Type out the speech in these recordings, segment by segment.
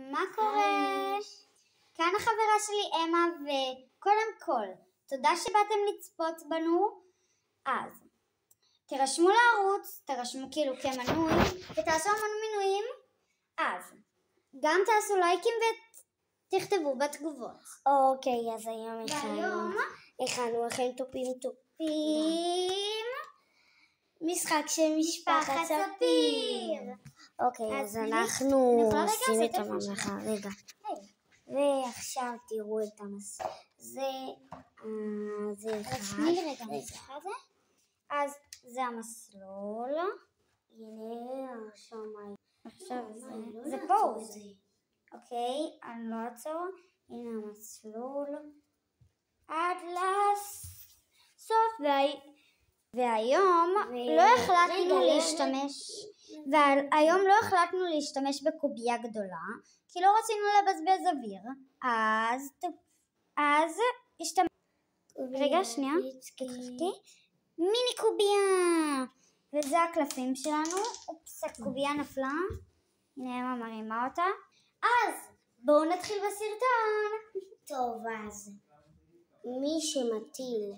מה קורה? כאן החברה שלי אמה, וקודם כל, תודה שבאתם לצפות בנו. אז תירשמו לערוץ, תירשמו כאילו כמנוי, ותעשו המון מנויים. אז גם תעשו לייקים ותכתבו בתגובות. אוקיי, אז היום הכנו לכם טופים משחק של משפחת ספיר. אוקיי, אז אנחנו עושים את הממלכה. רגע. ועכשיו תראו את זה אחד. אז זה המסלול. הנה, עכשיו זה פוז. אוקיי, אני לא אעצור. הנה המסלול. עד לסוף. והיום לא החלטנו להשתמש בקובייה גדולה, כי לא רצינו לבזבז אוויר. אז רגע, שנייה. מיני קובייה. וזה הקלפים שלנו. אופס, הקובייה נפלה. הנה אמה מרימה אותה. אז בואו נתחיל בסרטון. טוב, אז מי שמטיל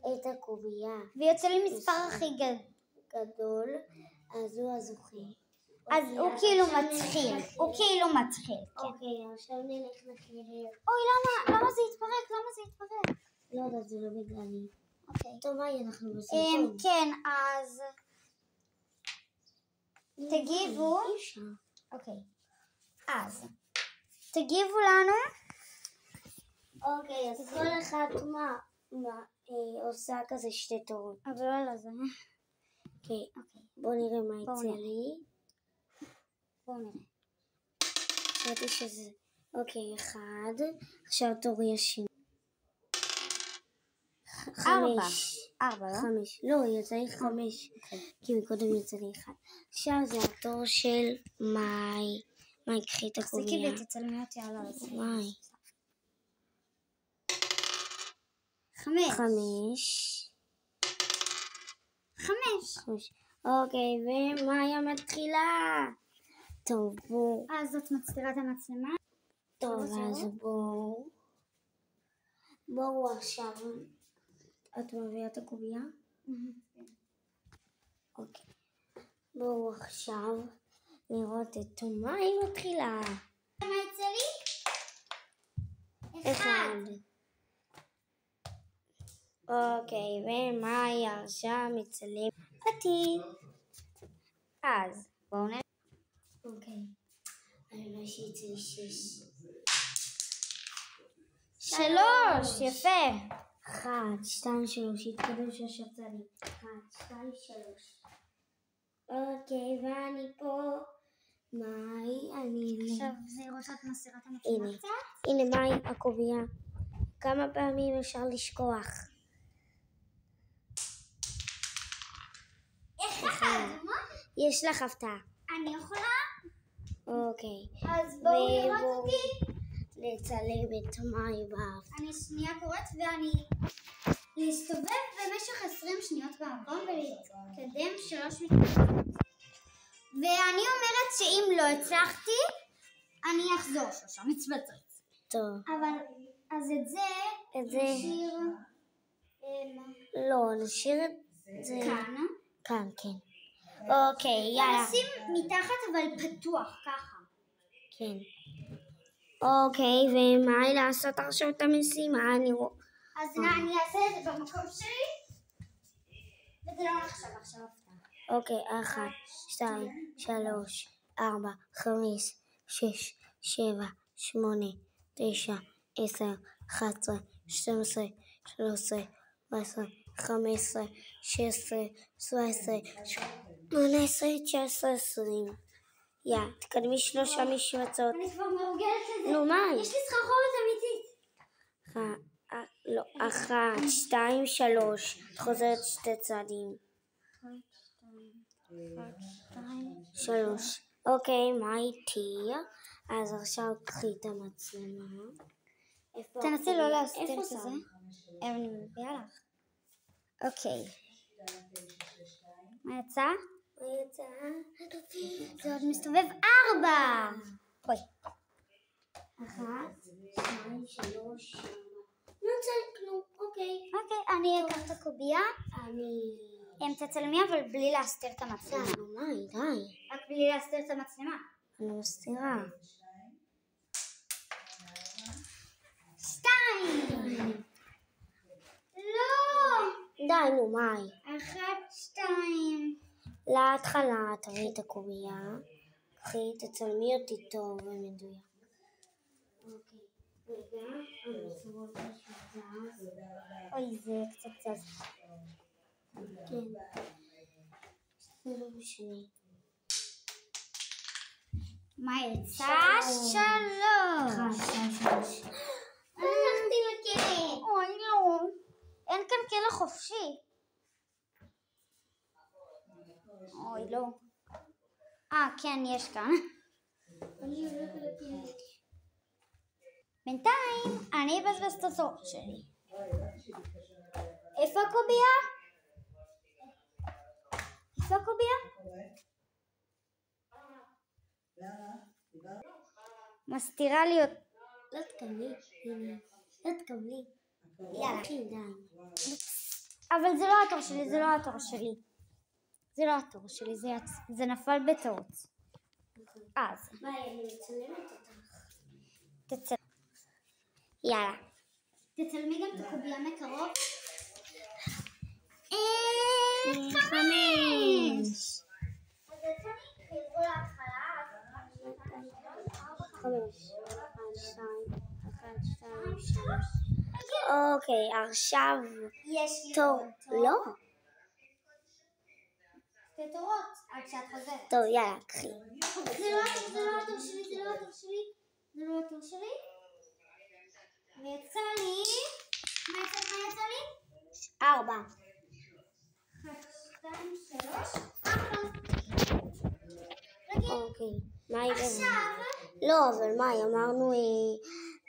את הקובייה ויוצא לי מספר הכי גדול, אז הוא הזוכה. אז הוא כאילו מתחיל. אוקיי, עכשיו נלך לחיר. אוי, למה זה התפרק? לא יודעת, זה לא בגללי. אוקיי. טוב, מה אנחנו בסרטון? כן, אז תגיבו. אוקיי. אז תגיבו לנו. אוקיי, אז כל אחד עושה כזה שתי תורות. אבל לא על זה. אוקיי, בואו נראה מה יצא לי. בואו נראה. חשבתי שזה... אוקיי, אחד. עכשיו תורי השני. 4, לא? 5. לא, יצא לי 5. כי מקודם יצא לי 1. עכשיו זה התור של מאי. מאי, קחי את הקובייה. תפסיקי ותצלמי אותי על זה. מאי. 5. אוקיי, ומאיה מתחילה. טוב, בואו. אז זאת מצלמת המצלמה. טוב, אז בואו עכשיו. את מביאה את הקובייה? אוקיי. בואו עכשיו לראות את מאי מתחילה. מה יצא לי? 1. אוקיי, ומאי עכשיו מצלם אותי. אז בואו נראה. אוקיי. אני רואה שיצא לי 6. 3, יפה. 1, 2, 3, התקדם שיצא לי. 1, 2, 3. אוקיי, ואני פה. מאי, עכשיו זה ראש את מסירת המצלמה קצת. הנה מאי, הקובייה. כמה פעמים אפשר לשכוח? 1. יש לך הפתעה. אני יכולה? אוקיי. אז בואו לראות אותי. לצלם את מאי באף. אני שנייה קוראת ואני להסתובב במשך 20 שניות במקום ולהתקדם 3 מתקדמות. ואני אומרת שאם לא הצלחתי, אני אחזור 3 מצווצות. טוב. אבל אז את זה נשאיר... לא, נשאיר את זה... כאן, כן. אוקיי, יאללה. נשים מתחת אבל פתוח, ככה. כן. אוקיי, ומה לעשות עכשיו את המשימה? אז אני אעשה את זה במקום שלי, וזה לא נחשב עכשיו הפתעה. אוקיי, 1, 2, 3, 4, 5, 6, 7, 8, 9, 10, 11, 12, 13, 14, 15, 16, 17, 18, 19, 20. תקדמי 3 משבצות. אני כבר מרוגלת לזה. נו, מה? יש לי סחרחורת אמיתית. 1, 2, 3. את חוזרת 2 צעדים. 3. אוקיי, מה איתי? אז עכשיו קחי את המצלמה. תנסי לא להסתיר את זה. אני מביאה לך. אוקיי. מה יצא? זה עוד מסתובב 4. 1, 2, 3, 4. לא צריך כלום, אוקיי. אוקיי, אני אקח את הקובייה. תצלמי אבל בלי להסתיר את המצלמה. די. רק בלי להסתיר את המצלמה. אני מסתירה. 2. לא. די, נו, מאי. 1, 2. להתחלה תראי את הקובייה. קחי, תצלמי אותי טוב ומדויק. אוקיי. רגע, אוי, זה קצת זז. כן. זה לא משנה. מה יצא? 3. הלכתי לכלא. אוי, לא. אין כאן כלא חופשי. אוי, לא. כן, יש כאן. בינתיים, אני אבזבז את הזרות שלי. איפה הקובייה? מסתירה לי אותה. לא תקבלי. יאללה, די. אבל זה לא התור שלי, זה נפל בטעות. אז. אני מצלמת אותך. יאללה. תצלמי גם את הקובייה מקרוב. 5. אז תצלמי חזרו להתחלה. 5, 1, 2, 3. אוקיי, עכשיו תור. לא. שתי תורות, עד שאת חוזרת. טוב, יאללה, קחי. זה לא התור שלי. ויצא לי... מה יצא לי? 4. 1, 2, 3, 4. אוקיי, מאי עכשיו... לא, אבל מאי, אמרנו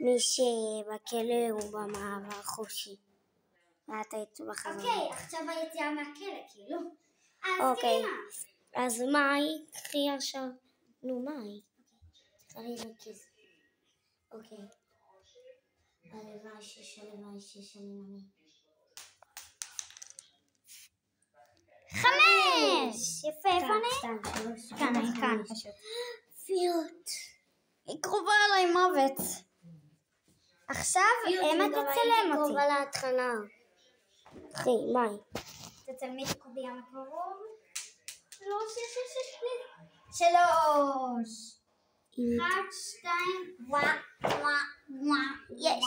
מי שבכלא הוא במעבר חופשי. ואת היית בחזרה. אוקיי, עכשיו היציאה מהכלא, כאילו. אוקיי, אז מאי, קחי עכשיו. נו, מאי. צריכה להירכז. אוקיי. הלוואי שיש אני מאמין. 5! יפה, איפה אני? 2, 3. כאן, פשוט. פיות. היא קרובה אליי מוות. עכשיו אמה תצלם אותי. קרובה להתחלה. קחי, מאי. תצלמי את הקובייה מקרוב. 3. 1, 2, יש.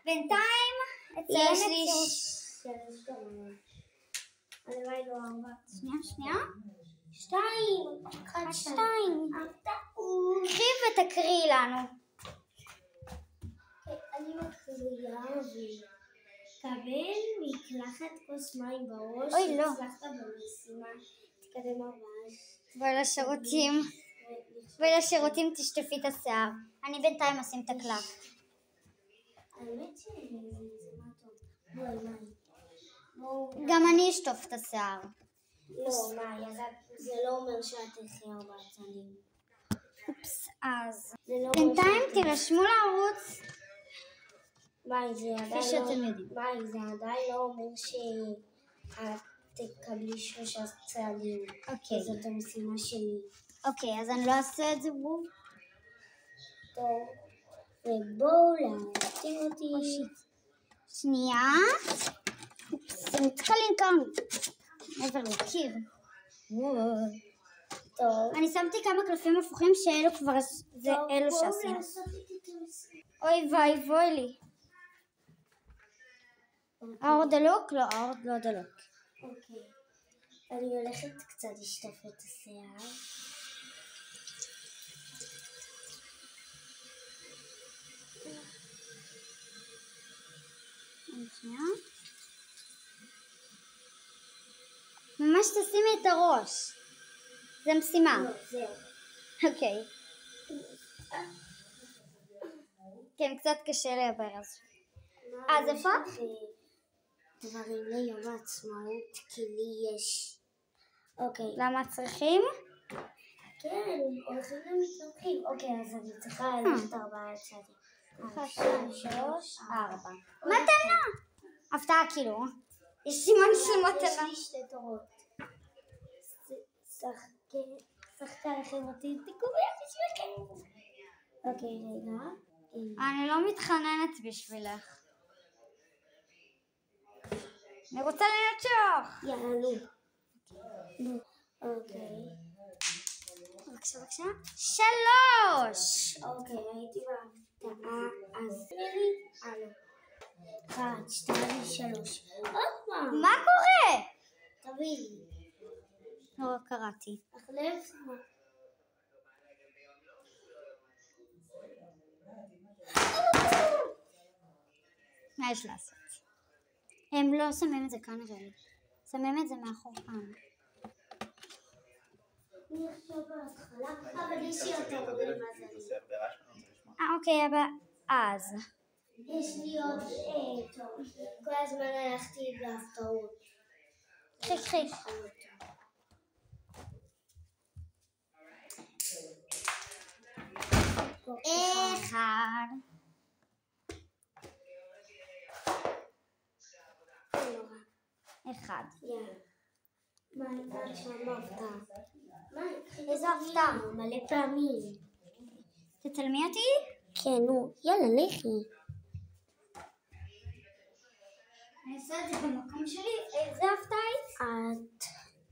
בינתיים יש אצלם לי את 3. הלוואי לא 4. שנייה. 2. 1, 2. קחי ותקריאי לנו. אני מקריאה וקבל מקלחת כוס מים בראש. אוי, לא. הצלחת במשימה. תקדם ממש. ולשירותים תשטפי את השיער. אני בינתיים אשים את הקלף. האמת שזה מה טוב. בואי. גם אני אשטוף את השיער. לא, מאי, זה לא אומר שאת תלכי 4 צעדים. אופס, אז. בינתיים תירשמו לערוץ. מאי, זה כפי שאתם יודעים. עדיין לא אומר שאת תקבלי 3 צעדים. אוקיי. זאת המשימה שלי. אוקיי, אז אני לא אעשה את זה בוב. טוב. ובואו להרתיע אותי. שנייה. אופס, אני צריכה לנקום. מעבר לקיר. טוב. אני שמתי כמה קלפים הפוכים שאלו כבר, זה אלו שעשינו. אוי ואי לי. האור דלוק? לא, האור לא דלוק. אוקיי. אני הולכת קצת לשטוף את השיער. ממש תשימי את הראש. זה משימה. לא, זהו. אוקיי. כן, קצת קשה לדבר על זה. אז איפה? דברים ליום העצמאות, כי לי יש. אוקיי. למה צריכים? כן, הולכים למתמחים. אוקיי, אז אני צריכה ללכת 4 צעדים. 1, 2, 3, 4. מתנה! הפתעה כאילו. יש סימן של מתנה. יש לי 2 תורות. שחקה לכם אותי, תקובי בשבילכם. אוקיי, רגע. אני לא מתחננת בשבילך. אני רוצה לנצח. יאללה, נו. אוקיי. בבקשה. 3. אוקיי, הייתי בהפתעה, אז תראי, 1, 2, 3. עוד פעם. מה קורה? תביאי. לא קראתי. החלף. מה יש לעשות? הם לא שמים את זה כאן נראה לי. שמים את זה מאחור כאן. אני עכשיו בהתחלה, אבל יש לי יותר מזלי. אוקיי, אבל אז. יש לי עוד טוב. כל הזמן הלכתי בהפתעות. חיך. 1. מה הייתה שם ההפתעה? איזה הפתעה? מלא פעמים. תצלמי אותי? כן, נו, יאללה, לכי. אני אעשה את זה במקום שלי. איזה הפתעה היית?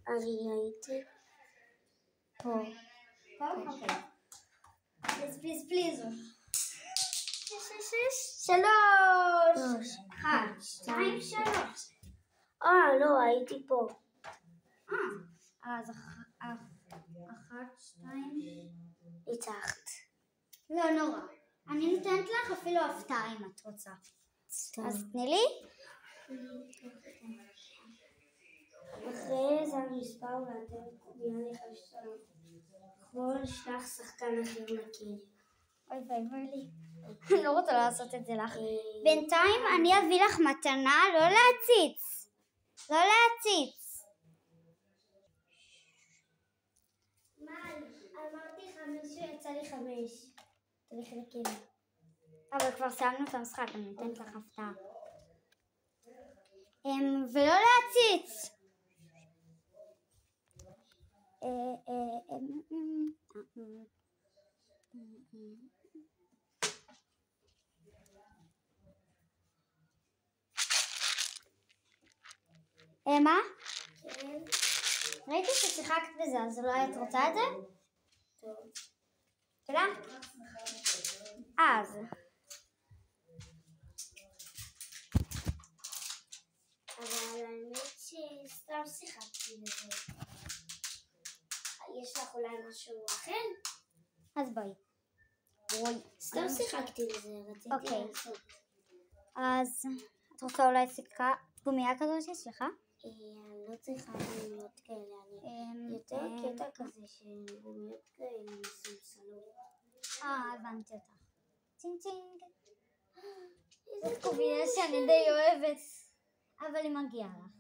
אני הייתי פה. אוקיי. פליז. 3. 1, 2, 3. לא, הייתי פה. אז 1, 2. ניצחת. לא נורא. אני נותנת לך אפילו הפתעה אם את רוצה. אז תני לי. אחרי זה המספר ואתם קובעים לך כל שלח שחקן אחר לקיר. אוי לי. אני לא רוצה לעשות את זה לך. בינתיים אני אביא לך מתנה, לא להציץ. אמרתי 5 ויצא לי 5. תלך לקיר. אבל כבר סיימנו את המשחק, אני נותנת לך הפתעה. ולא להציץ. מה? כן. ראיתי ששיחקת בזה, אז אולי את רוצה את זה? טוב. תודה. אז. אבל האמת שסתם שיחקתי בזה. יש לך אולי משהו אחר? אז בואי. סתם שיחקתי בזה, רציתי לעשות. אז את רוצה אולי סיכה גומיה כזאת שיש לך? אני לא צריכה גומיות כאלה, אני יותר קטע כזה של גומיות כאלה מסומסלות. הבנתי אותך. צ'ינג. זאת גומיה שאני די אוהבת, אבל היא מגיעה לך.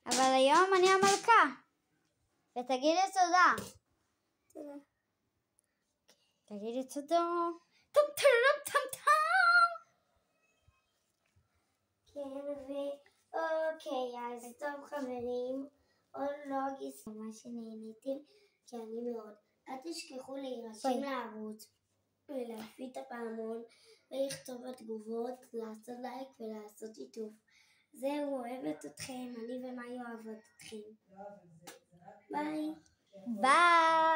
אבל היום אני המלכה, ותגידי תודה. תודה. תגידי תודה. טם. כן, אוקיי, אז טוב חברים, עוד לא אגיד ממש שנהניתם, כי אני מאוד. אל תשכחו להירשם לערוץ ולהפיץ את הפעמון ולכתוב בתגובות, לעשות לייק ולעשות שיתוף. זהו, אוהבת אתכם, אני ומאי אוהבות אתכם. ביי. ביי.